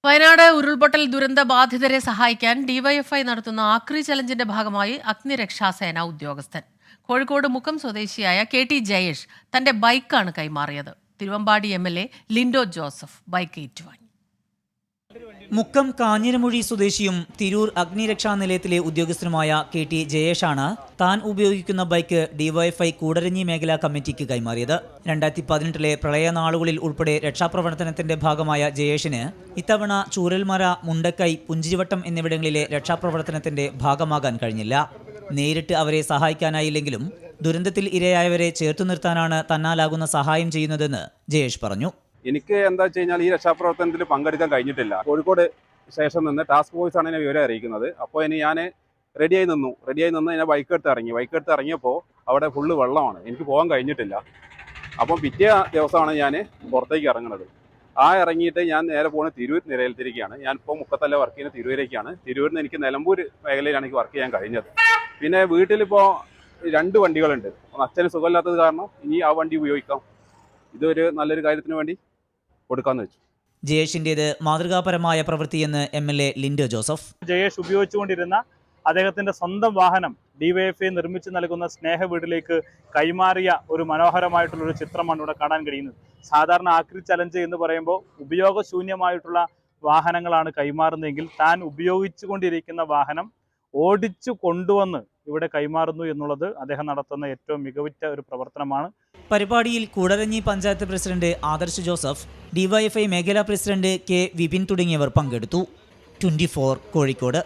വയനാട് ഉരുൾപൊട്ടൽ ദുരന്ത ബാധിതരെ സഹായിക്കാൻ ഡിവൈഎഫ്ഐ നടത്തുന്ന ആക്രി ചലഞ്ചിന്റെ ഭാഗമായി അഗ്നിരക്ഷാസേന ഉദ്യോഗസ്ഥൻ കോഴിക്കോട് മുക്കം സ്വദേശിയായ കെ.ടി. ജയേഷ് തന്റെ ബൈക്കാണ് കൈമാറിയത്. Thiruvambady MLA. Lindo Joseph bike ഏറ്റുവാങ്ങി. മുക്കം കാഞ്ഞിരമൊഴി സ്വദേശിയും തിരൂർ അഗ്നിരക്ഷാ നിലയത്തിലെ ഉദ്യോഗസ്ഥനുമായ കെ.ടി. ജയേഷാണ് താൻ ഉപയോഗിക്കുന്ന ബൈക്ക് ഡിവൈഎഫ്ഐ കൂടരഞ്ഞി മേഖലാ കമ്മിറ്റിക്ക് കൈമാറിയത്. 2018 പ്രളയനാളുകളിൽ ഉൾപ്പെടെ രക്ഷാപ്രവർത്തനത്തിന്റെ ഭാഗമായ ജയേഷിന് ഇത്തവണ ചൂരൽമര, മുണ്ടക്കൈ, പുഞ്ചിരിവട്ടം എന്നിവിടങ്ങളിലെ രക്ഷാപ്രവർത്തനത്തിന്റെ ഭാഗമാകാൻ കഴിഞ്ഞില്ല. നേരിട്ട് അവരെ സഹായിക്കാനായില്ലെങ്കിലും ദുരന്തത്തിൽ ഇരയായവരെ ചേർത്തു നിർത്താനാണ് തന്നാലാകുന്ന സഹായം ചെയ്യുന്നതെന്ന് ജയേഷ് പറഞ്ഞു. എനിക്ക് എന്താ വെച്ച് കഴിഞ്ഞാൽ ഈ രക്ഷാപ്രവർത്തനത്തിൽ പങ്കെടുക്കാൻ കഴിഞ്ഞിട്ടില്ല. കോഴിക്കോട് സ്റ്റേഷൻ നിന്ന് ടാസ്ക് ഫോഴ്സ് ആണ് എന്നെ വിവരം അറിയിക്കുന്നത്. അപ്പോൾ ഞാൻ റെഡിയായി നിന്ന് ഞാൻ ബൈക്ക് എടുത്ത് ഇറങ്ങിയപ്പോൾ അവിടെ ഫുള്ള് വെള്ളമാണ്, എനിക്ക് പോകാൻ കഴിഞ്ഞിട്ടില്ല. അപ്പം പിറ്റേ ദിവസമാണ് ഞാൻ പുറത്തേക്ക് ഇറങ്ങുന്നത്. ഇറങ്ങിയിട്ട് ഞാൻ നേരെ പോകുന്ന തിരൂർ നിലയത്തിലേക്കാണ്. ഞാനിപ്പോൾ മുക്കത്തല്ല വർക്ക് ചെയ്യുന്ന തിരൂരേക്കാണ്. തിരൂരിൽ നിന്ന് എനിക്ക് നിലമ്പൂർ മേഖലയിലാണ് എനിക്ക് വർക്ക് ചെയ്യാൻ കഴിഞ്ഞത്. പിന്നെ വീട്ടിലിപ്പോൾ 2 വണ്ടികളുണ്ട്. അച്ഛന് സുഖമില്ലാത്തത് കാരണം ഇനി ആ വണ്ടി ഉപയോഗിക്കാം. ഇതൊരു നല്ലൊരു കാര്യത്തിന് വേണ്ടി കൊടുക്കാന്ന് വെച്ചു. ജയേഷിൻ്റേത് മാതൃകാപരമായ പ്രവൃത്തിയെന്ന് എം.എൽ.എ. ലിൻഡോ ജോസഫ്. ജയേഷ് ഉപയോഗിച്ചുകൊണ്ടിരുന്ന അദ്ദേഹത്തിന്റെ സ്വന്തം വാഹനം ഡിവൈഎഫ്ഐ നിർമ്മിച്ചു നൽകുന്ന സ്നേഹ വീട്ടിലേക്ക് കൈമാറിയ ഒരു മനോഹരമായിട്ടുള്ളൊരു ചിത്രമാണ് ഇവിടെ കാണാൻ കഴിയുന്നത്. സാധാരണ ആക്രി ചലഞ്ച് എന്ന് പറയുമ്പോൾ ഉപയോഗശൂന്യമായിട്ടുള്ള വാഹനങ്ങളാണ് കൈമാറുന്നതെങ്കിൽ താൻ ഉപയോഗിച്ചുകൊണ്ടിരിക്കുന്ന വാഹനം ഓടിച്ചു കൊണ്ടുവന്ന് ഇവിടെ കൈമാറുന്നു എന്നുള്ളത് അദ്ദേഹം നടത്തുന്ന ഏറ്റവും മികവുറ്റ ഒരു പ്രവർത്തനമാണ്. പരിപാടിയിൽ Koodaranji panchayat president Adarsh Joseph, DYFI മേഖലാ പ്രസിഡന്റ് കെ. വിപിൻ തുടങ്ങിയവർ പങ്കെടുത്തു. 24 കോഴിക്കോട്.